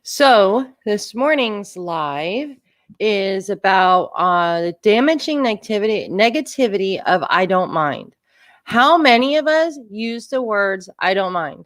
So this morning's live is about the damaging negativity of I don't mind. How many of us use the words I don't mind?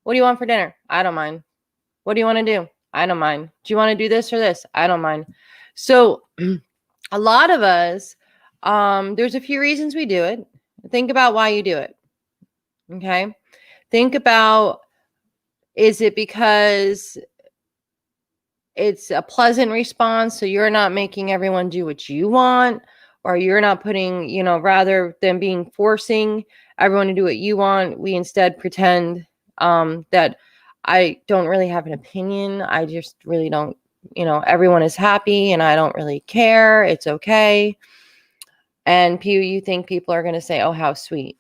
What do you want for dinner? I don't mind. What do you want to do? I don't mind. Do you want to do this or this? I don't mind. So a lot of us, there's a few reasons we do it. Think about why you do it. Okay. Think about, is it because it's a pleasant response, so you're not making everyone do what you want, or you're not putting, rather than being forcing everyone to do what you want, we instead pretend that I don't really have an opinion. I just really don't, everyone is happy and I don't really care. It's okay. And you think people are going to say, oh, how sweet.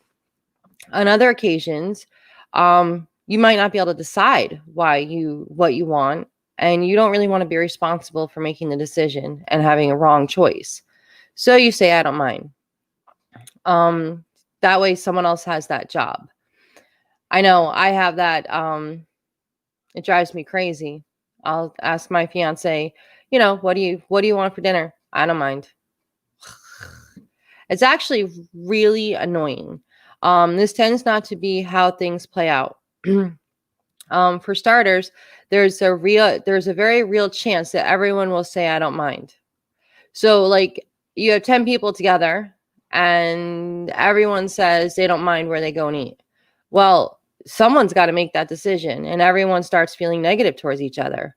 On other occasions, you might not be able to decide what you want, and you don't really want to be responsible for making the decision and having a wrong choice. So you say, I don't mind. That way someone else has that job. I know I have that. It drives me crazy. I'll ask my fiance, what do you want for dinner? I don't mind. It's actually really annoying. This tends not to be how things play out. For starters, there's a very real chance that everyone will say, I don't mind. So like you have 10 people together and everyone says they don't mind where they go and eat. Well, someone's got to make that decision and everyone starts feeling negative towards each other.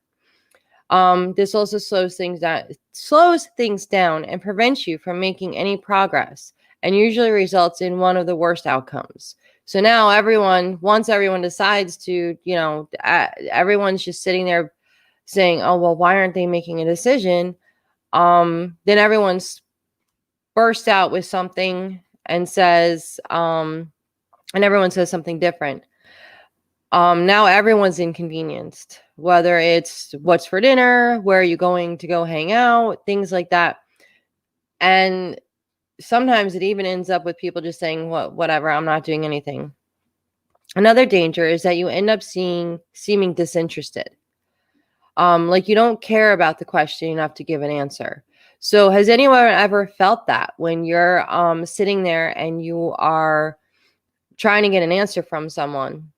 This also slows things down and prevents you from making any progress, and usually results in one of the worst outcomes. So now once everyone decides to, everyone's just sitting there saying, oh, well, why aren't they making a decision? Then everyone's burst out with something and says, and everyone says something different. Now everyone's inconvenienced, whether it's what's for dinner, where are you going to go hang out, things like that. And sometimes it even ends up with people just saying, whatever, I'm not doing anything. Another danger is that you end up seeming disinterested. Like you don't care about the question enough to give an answer. So has anyone ever felt that when you're sitting there and you are trying to get an answer from someone?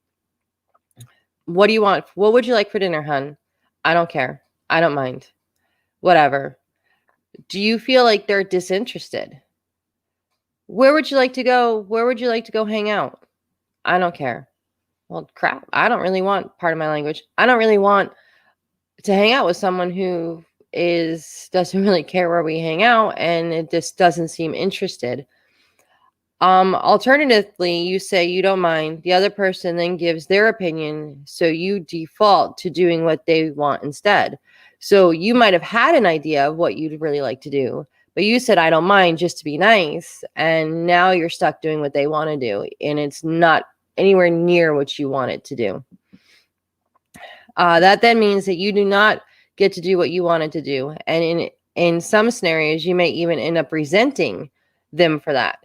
What do you want? What would you like for dinner, hun? I don't care. I don't mind. Whatever. Do you feel like they're disinterested? Where would you like to go? Where would you like to go hang out? I don't care. Well, crap. I don't really want, part of my language, I don't really want to hang out with someone who doesn't really care where we hang out and it just doesn't seem interested. Alternatively, you say you don't mind. The other person then gives their opinion, so you default to doing what they want instead. So you might have had an idea of what you'd really like to do, but you said I don't mind just to be nice, and now you're stuck doing what they want to do, and it's not anywhere near what you want it to do. That then means that you do not get to do what you wanted to do, and in some scenarios, you may even end up resenting them for that.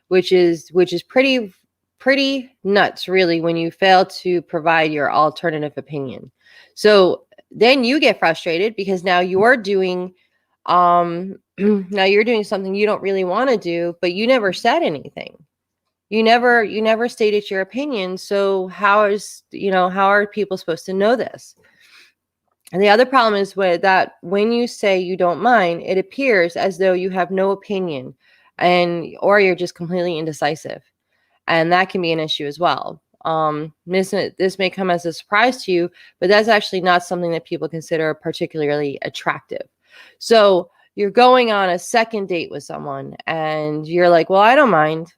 Which is pretty nuts, really, when you fail to provide your alternative opinion. So then you get frustrated because now you're doing now you're doing something you don't really want to do, but you never said anything. You never stated your opinion. So how are people supposed to know this? And the other problem is that when you say you don't mind, it appears as though you have no opinion or you're just completely indecisive. And that can be an issue as well. This may come as a surprise to you, but that's actually not something that people consider particularly attractive. So you're going on a second date with someone and you're like, well, I don't mind.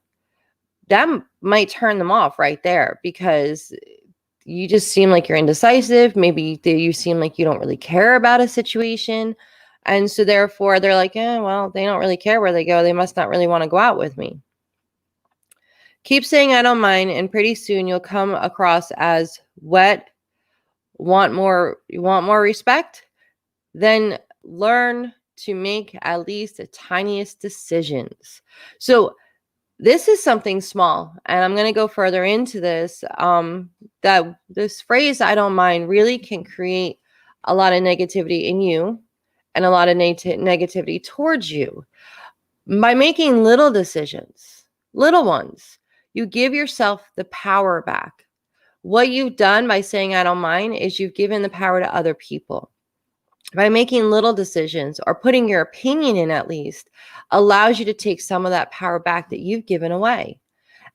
That might turn them off right there because you just seem like you're indecisive. Maybe you seem like you don't really care about a situation. And so therefore they're like, well, they don't really care where they go. They must not really want to go out with me. Keep saying I don't mind, and pretty soon you'll come across as wet. You want more respect? Then learn to make at least the tiniest decisions. So This is something small, and I'm going to go further into this. That this phrase, I don't mind, really can create a lot of negativity in you and a lot of negativity towards you. By making little decisions, little ones, you give yourself the power back. What you've done by saying I don't mind is you've given the power to other people. By making little decisions or putting your opinion in, at least, allows you to take some of that power back that you've given away.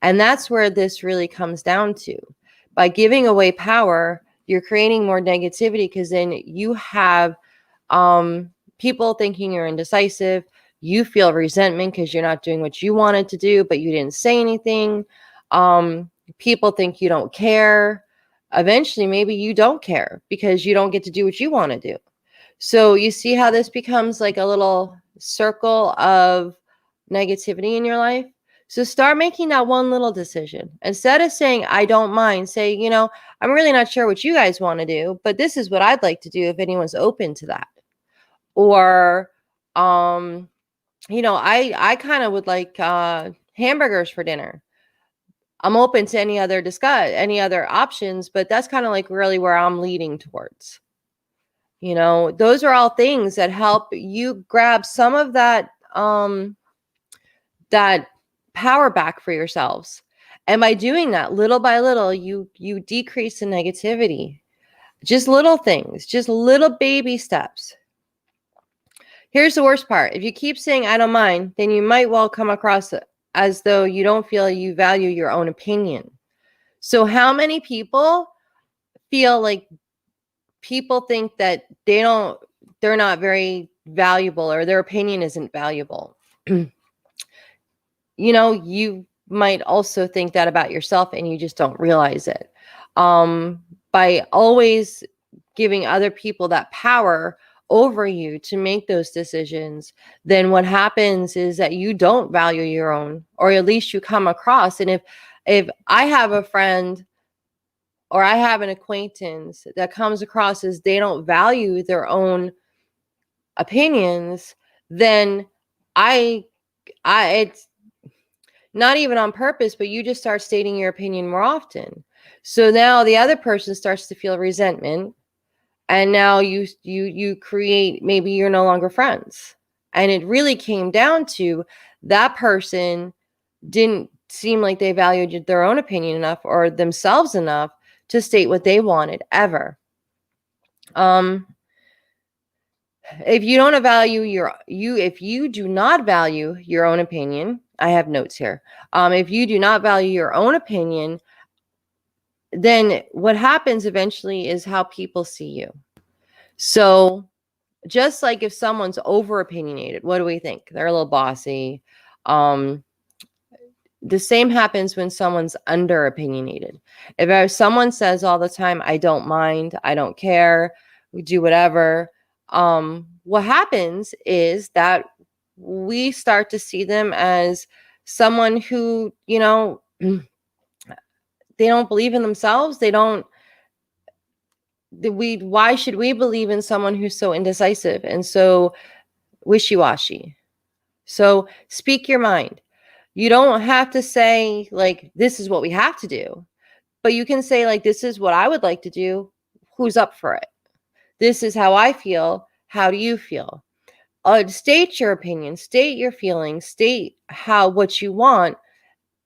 And that's where this really comes down to. By giving away power, you're creating more negativity, because then you have people thinking you're indecisive. You feel resentment because you're not doing what you wanted to do, but you didn't say anything. People think you don't care. Eventually, maybe you don't care because you don't get to do what you want to do. So you see how this becomes like a little circle of negativity in your life? So start making that one little decision. Instead of saying, I don't mind, say, I'm really not sure what you guys want to do, but this is what I'd like to do if anyone's open to that. Or, I kind of would like hamburgers for dinner. I'm open to any other options, but that's kind of like really where I'm leading towards. Those are all things that help you grab some of that power back for yourselves. And by doing that, little by little, you decrease the negativity. Just little things, just little baby steps. Here's the worst part. If you keep saying, I don't mind, then you might well come across as though you don't feel you value your own opinion. So how many people feel like people think that they're not very valuable, or their opinion isn't valuable? You might also think that about yourself and you just don't realize it. By always giving other people that power over you to make those decisions, then what happens is that you don't value your own, or at least you come across. And if I have a friend or I have an acquaintance that comes across as they don't value their own opinions, then it's not even on purpose, but you just start stating your opinion more often. So now the other person starts to feel resentment, and now you create, maybe you're no longer friends. And it really came down to that person didn't seem like they valued their own opinion enough or themselves enough to state what they wanted ever. If you don't value if you do not value your own opinion, I have notes here. If you do not value your own opinion, then what happens eventually is how people see you. So just like if someone's over opinionated, what do we think? They're a little bossy. The same happens when someone's under opinionated. If someone says all the time, I don't mind, I don't care, we do whatever, what happens is that we start to see them as someone who, they don't believe in themselves. Why should we believe in someone who's so indecisive and so wishy-washy? So speak your mind. You don't have to say like, this is what we have to do, but you can say like, this is what I would like to do. Who's up for it? This is how I feel. How do you feel? State your opinion, state your feelings, state what you want.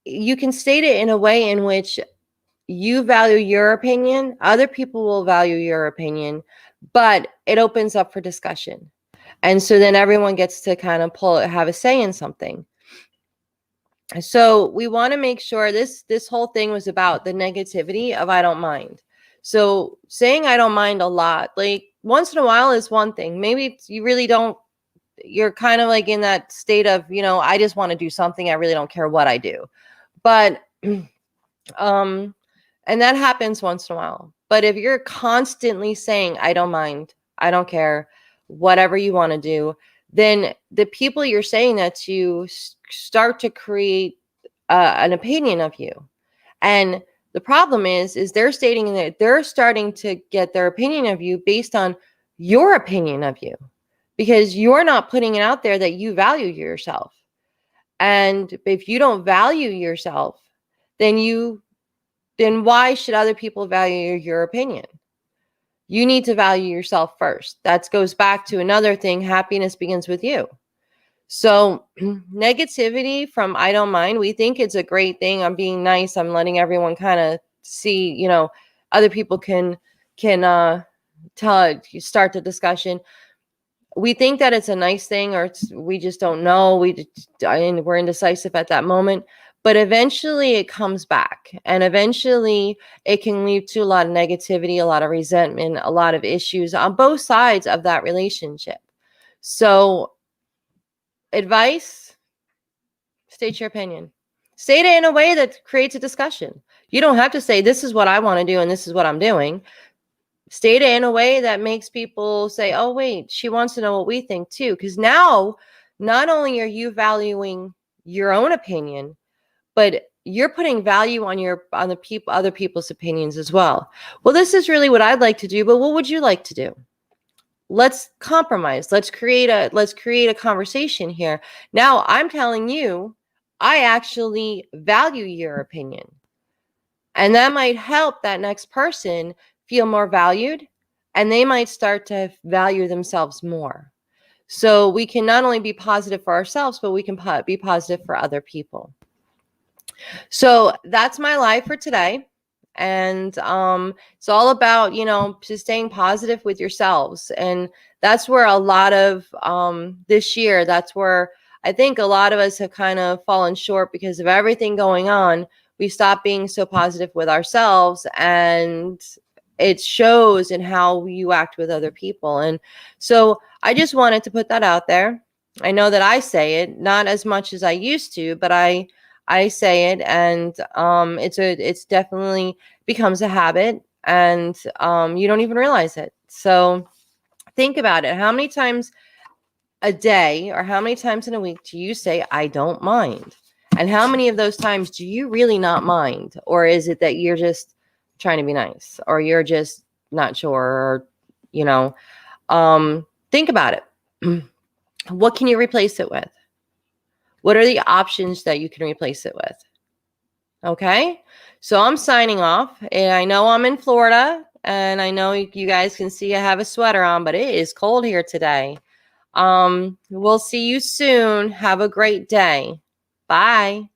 You can state it in a way in which you value your opinion, other people will value your opinion, but it opens up for discussion. And so then everyone gets to kind of have a say in something. So we want to make sure this whole thing was about the negativity of I don't mind. So saying I don't mind a lot, like once in a while is one thing. Maybe you really don't, you're kind of like in that state of, I just want to do something. I really don't care what I do. But, and that happens once in a while. But if you're constantly saying, I don't mind, I don't care, whatever you want to do, then the people you're saying that to start to create an opinion of you. And the problem is they're stating that they're starting to get their opinion of you based on your opinion of you, because you're not putting it out there that you value yourself. And if you don't value yourself, then why should other people value your opinion? You need to value yourself first. That goes back to another thing. Happiness begins with you. So negativity from I don't mind, we think it's a great thing. I'm being nice. I'm letting everyone kind of see, other people can start the discussion. We think that it's a nice thing, or we just don't know. We're indecisive at that moment. But eventually it comes back, and eventually it can lead to a lot of negativity, a lot of resentment, a lot of issues on both sides of that relationship. So advice, state your opinion. State it in a way that creates a discussion. You don't have to say, this is what I want to do and this is what I'm doing. State it in a way that makes people say, oh, wait, she wants to know what we think too. Because now, not only are you valuing your own opinion, but you're putting value on other people's opinions as well. Well, this is really what I'd like to do, but what would you like to do? Let's compromise. Let's create a conversation here. Now I'm telling you, I actually value your opinion. And that might help that next person feel more valued, and they might start to value themselves more. So we can not only be positive for ourselves, but we can be positive for other people. So that's my life for today. And it's all about, just staying positive with yourselves. And that's where a lot of this year, that's where I think a lot of us have kind of fallen short because of everything going on. We stopped being so positive with ourselves, and it shows in how you act with other people. And so I just wanted to put that out there. I know that I say it, not as much as I used to, but I say it, and it's definitely becomes a habit, and you don't even realize it. So think about it. How many times a day or how many times in a week do you say, I don't mind? And how many of those times do you really not mind? Or is it that you're just trying to be nice, or you're just not sure, or, think about it. What can you replace it with? What are the options that you can replace it with? Okay. So I'm signing off, and I know I'm in Florida, and I know you guys can see I have a sweater on, but it is cold here today. We'll see you soon. Have a great day. Bye.